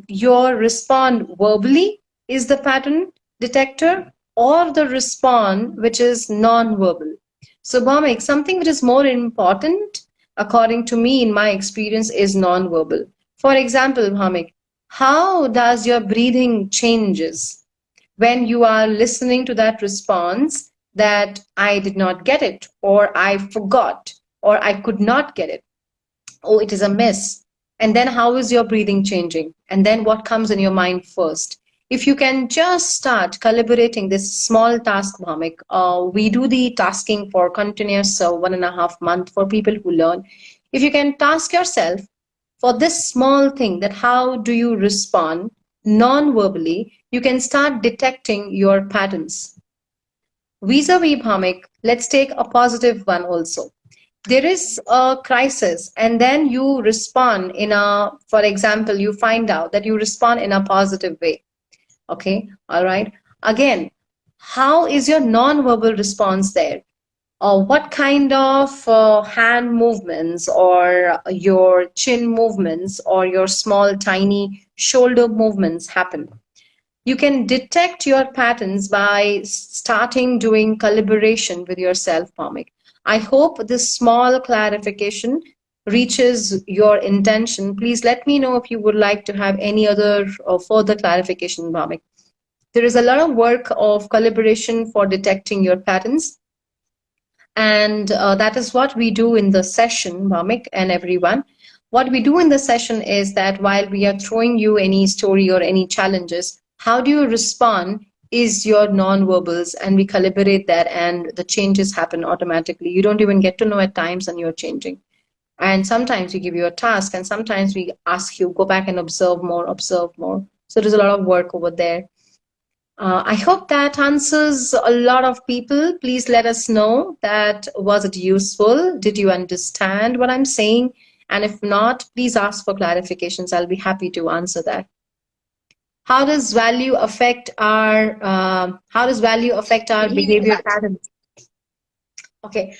your respond verbally is the pattern detector or the respond which is non-verbal? So, Bhaumik, something which is more important, according to me, in my experience, is non-verbal. For example, Bhamik, how does your breathing changes when you are listening to that response that I did not get it, or I forgot, or I could not get it? Oh, it is a mess. And then how is your breathing changing? And then what comes in your mind first? If you can just start calibrating this small task, Bhamik, we do the tasking for continuous 1.5 months for people who learn. If you can task yourself for this small thing, that how do you respond non-verbally, you can start detecting your patterns. Vis-a-vis, Bhamik, let's take a positive one also. There is a crisis and then you respond in a, for example, you find out that you respond in a positive way. Okay, all right. Again, how is your non-verbal response there? What kind of hand movements or your chin movements or your small tiny shoulder movements happen? You can detect your patterns by starting doing calibration with yourself, Pamik. I hope this small clarification reaches your intention. Please let me know if you would like to have any other further clarification, Pamik. There is a lot of work of calibration for detecting your patterns. And that is what we do in the session, Pamik and everyone. What we do in the session is that while we are throwing you any story or any challenges, how do you respond is your non-verbals, and we calibrate that and the changes happen automatically. You don't even get to know at times and you're changing. And sometimes we give you a task and sometimes we ask you, go back and observe more, observe more. So there's a lot of work over there. I hope that answers a lot of people. Please let us know that was it useful? Did you understand what I'm saying? And if not, please ask for clarifications. I'll be happy to answer that. How does value affect our behavior patterns? Okay,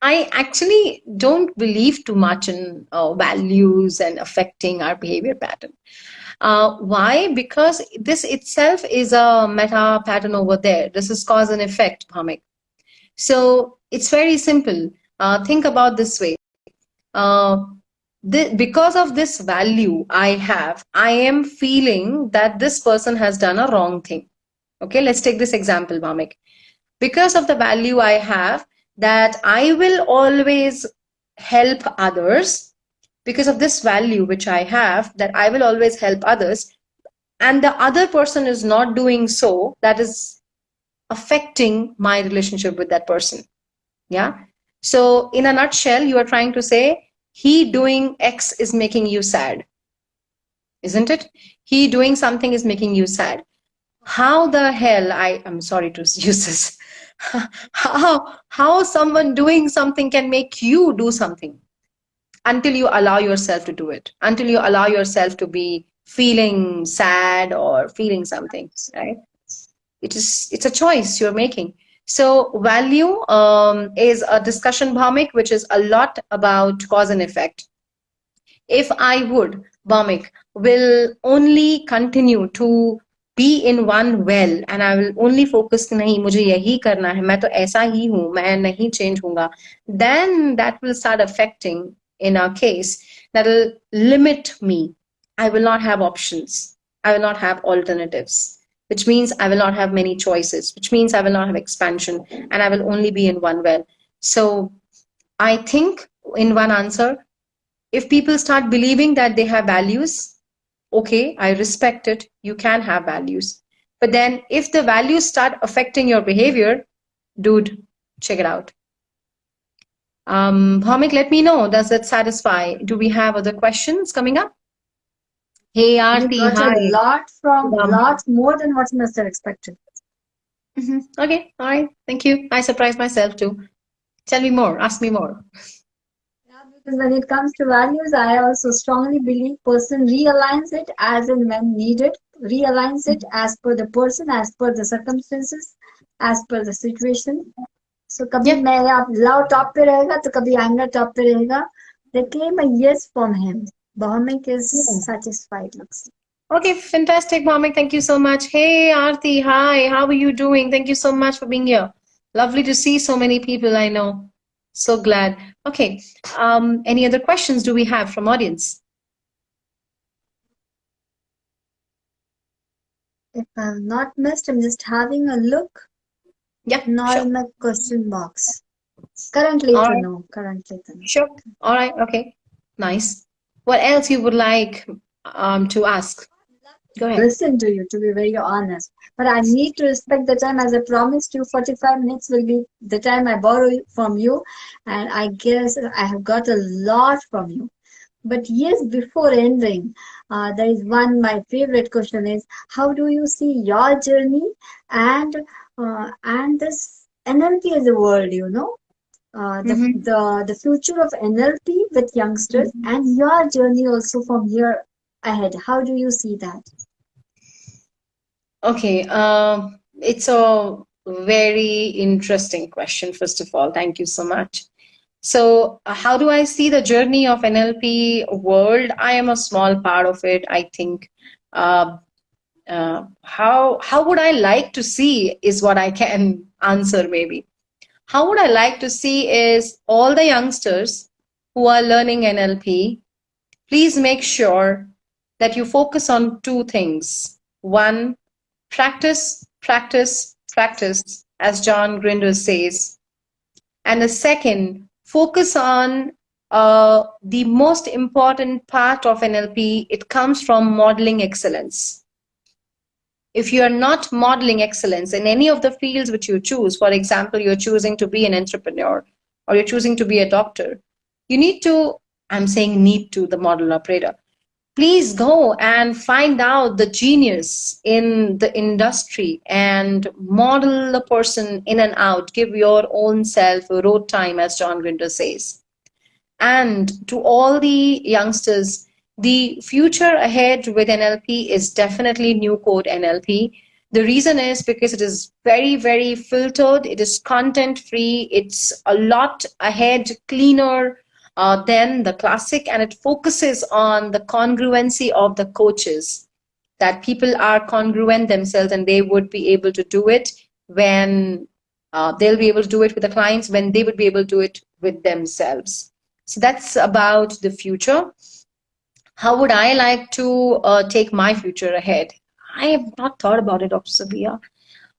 I actually don't believe too much in values and affecting our behavior pattern. Why? Because this itself is a meta pattern over there. This is cause and effect, Bhamik. So it's very simple. Think about this way. Because of this value I have, I am feeling that this person has done a wrong thing. Okay, let's take this example, Bhamik. Because of the value I have, that I will always help others, because of this value which I have, that I will always help others, and the other person is not doing so, that is affecting my relationship with that person. Yeah. So in a nutshell, you are trying to say, he doing X is making you sad, isn't it? He doing something is making you sad. How the hell, I'm sorry to use this, how someone doing something can make you do something? Until you allow yourself to do it, until you allow yourself to be feeling sad or feeling something, right? It's a choice you're making. So value is a discussion, Bhamik, which is a lot about cause and effect. If I would, Bhamik, will only continue to be in one well and I will only focus nahi mujhe yahi karna hai, main to aisa hi hu, main nahi change hoonga, then that will start affecting, in our case, that will limit me. I will not have options. I will not have alternatives, which means I will not have many choices, which means I will not have expansion, and I will only be in one well. So I think in one answer, if people start believing that they have values, okay, I respect it. You can have values. But then if the values start affecting your behavior, dude, check it out. Bhamik, let me know. Does that satisfy? Do we have other questions coming up? Hey, Aarti, hi. A lot more than what you must have expected. Okay, all right. Thank you. I surprised myself too. Tell me more. Ask me more. Yeah, because when it comes to values, I also strongly believe person realigns it as and when needed, realigns it as per the person, as per the circumstances, as per the situation. So कभी मेरा love top पे रहेगा तो कभी anger top पे रहेगा. There came a yes from him. Bhamik is satisfied, looks. Okay, fantastic, Bhamik. Thank you so much. Hey, Aarti, hi. How are you doing? Thank you so much for being here. Lovely to see so many people I know. So glad. Okay. Any other questions do we have from audience? If I'm not missed, I'm just having a look. Yeah, Not sure. in my question box. Currently All to right, know. Currently to know. sure. All right, okay. Nice. What else you would like to ask? Go ahead. Listen to you, to be very honest. But I need to respect the time. As I promised you, 45 minutes will be the time I borrow from you. And I guess I have got a lot from you. But yes, before ending, there is one, my favorite question is, how do you see your journey and this NLP as a world, Mm-hmm. the future of NLP with youngsters and your journey also from here ahead. How do you see that? Okay, it's a very interesting question, first of all. Thank you so much. So, how do I see the journey of NLP world? I am a small part of it, I think. Uh, how would I like to see is what I can answer maybe. How would I like to see is all the youngsters who are learning NLP, please make sure that you focus on two things. One, practice, practice, practice, as John Grinder says. And the second, focus on the most important part of NLP. It comes from modeling excellence. If you are not modeling excellence in any of the fields which you choose, for example, you're choosing to be an entrepreneur or you're choosing to be a doctor, you need to, I'm saying need to, the model operator, please go and find out the genius in the industry and model the person in and out. Give your own self a road time, as John Grinder says. And to all the youngsters, the future ahead with NLP is definitely new code NLP. The reason is because it is very, very filtered, it is content free, it's a lot ahead, cleaner than the classic, and it focuses on the congruency of the coaches, that people are congruent themselves and they would be able to do it when they'll be able to do it with the clients, when they would be able to do it with themselves. So that's about the future. How would I like to take my future ahead? I have not thought about it, Dr. Sabia.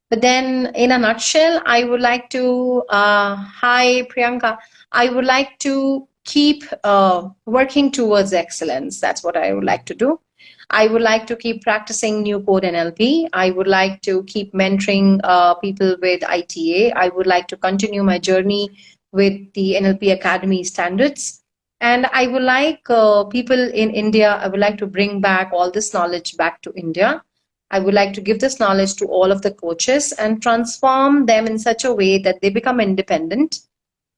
But then, in a nutshell, I would like to, hi Priyanka, I would like to keep working towards excellence. That's what I would like to do. I would like to keep practicing new code NLP. I would like to keep mentoring people with ITA. I would like to continue my journey with the NLP Academy standards. And I would like people in India, I would like to bring back all this knowledge back to India. I would like to give this knowledge to all of the coaches and transform them in such a way that they become independent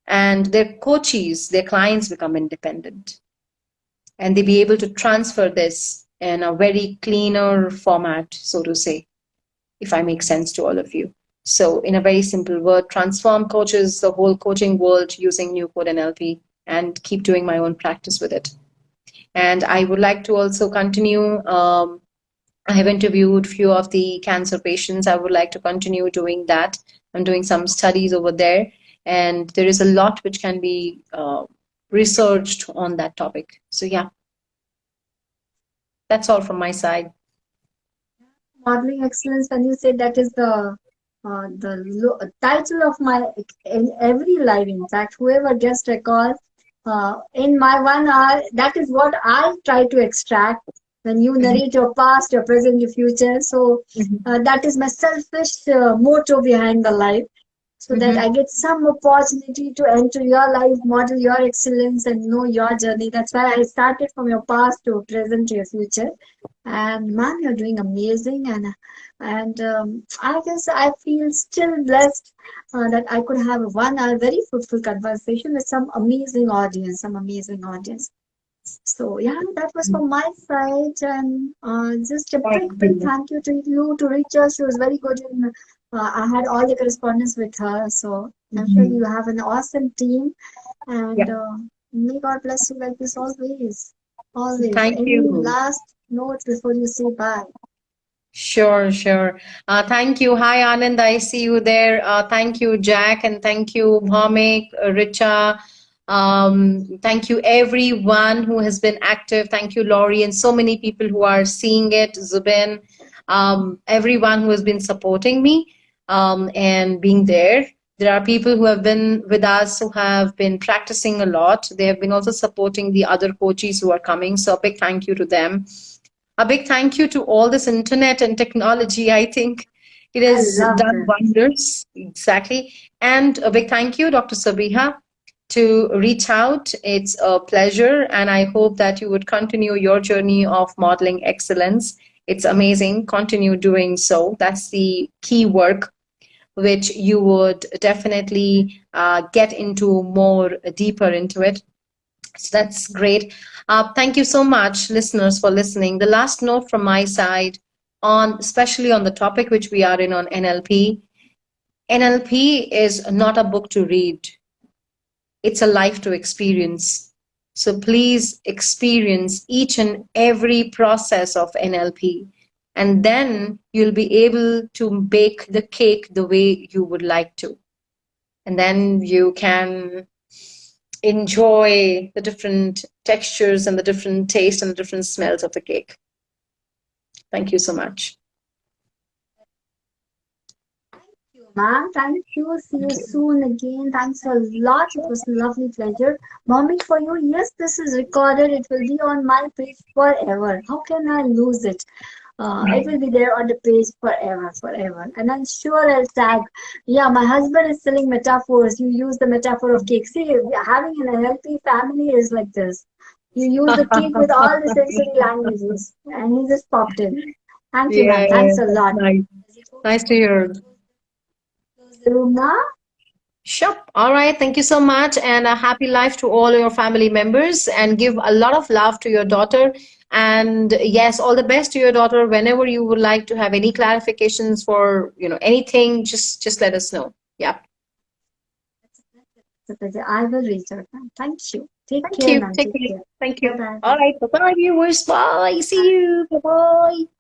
and their coaches, their clients become independent. And they be able to transfer this in a very cleaner format, so to say, if I make sense to all of you. So, in a very simple word, transform coaches, the whole coaching world using new code NLP and keep doing my own practice with it. And I would like to also continue. I have interviewed few of the cancer patients. I would like to continue doing that. I'm doing some studies over there, and there is a lot which can be researched on that topic. So yeah, that's all from my side. Modeling excellence, when you say that is title of my in every live, in fact, whoever guest I call in my 1 hour, that is what I try to extract when you Mhm. narrate your past, your present, your future. So Mhm. that is my selfish motto behind the life, so that I Mhm. get some opportunity to enter your life, model your excellence, and know your journey. That's why I started from your past to present to your future. And ma'am, you're doing amazing, and I guess I feel still blessed that I could have a 1 hour very fruitful conversation with some amazing audience, some amazing audience. So yeah, that was from my side, and just a Thank big you. thank you to you to reach us. She was very good in. I had all the correspondence with her, so I'm sure you Mhm. have an awesome team, and Yeah, may God bless you like this always. Always. thank Any you. last note before you say bye? Sure, sure. Thank you. Hi, Anand. I see you there. Thank you, Jack, and thank you, Bhamik, Richa. Thank you, everyone who has been active. Thank you, Laurie, and so many people who are seeing it. Zubin. everyone who has been supporting me and being there. There are people who have been with us who have been practicing a lot. They have been also supporting the other coaches who are coming. So a big thank you to them. A big thank you to all this internet and technology. I think it I has love done it. wonders. Exactly. And a big thank you, Dr. Sabiha, to reach out. It's a pleasure. And I hope that you would continue your journey of modeling excellence. It's amazing. Continue doing so. That's the key work which you would definitely get into more deeper into it. So that's great. Thank you so much, listeners, for listening. The last note from my side on, especially on the topic which we are in on NLP. NLP is not a book to read. It's a life to experience. So please experience each and every process of NLP. And then you'll be able to bake the cake the way you would like to. And then you can enjoy the different textures and the different taste and the different smells of the cake. Thank you so much. Ma'am, thank you. See you soon again. Thanks a lot. It was a lovely pleasure. Mommy, for you, yes, this is recorded. It will be on my page forever. How can I lose it? It will be there on the page forever, forever. And I'm sure I'll tag. Yeah, my husband is selling metaphors. You use the metaphor of cake. See, having an NLP family is like this. You use the cake with all the sensory languages. And he just popped in. Thank you, ma'am. Yeah, Thanks a that's lot. nice. Nice to hear. Close the room now. Sure. All right. Thank you so much. And a happy life to all your family members. And give a lot of love to your daughter. And yes, all the best to your daughter. Whenever you would like to have any clarifications for, anything, just let us know. Yeah. It's a pleasure. I will reach out, ma'am. Thank you. Take Thank care, you. ma'am. Take Take care. care. Thank you. Bye-bye. All right. Bye-bye, viewers. Bye. See you. Bye-bye.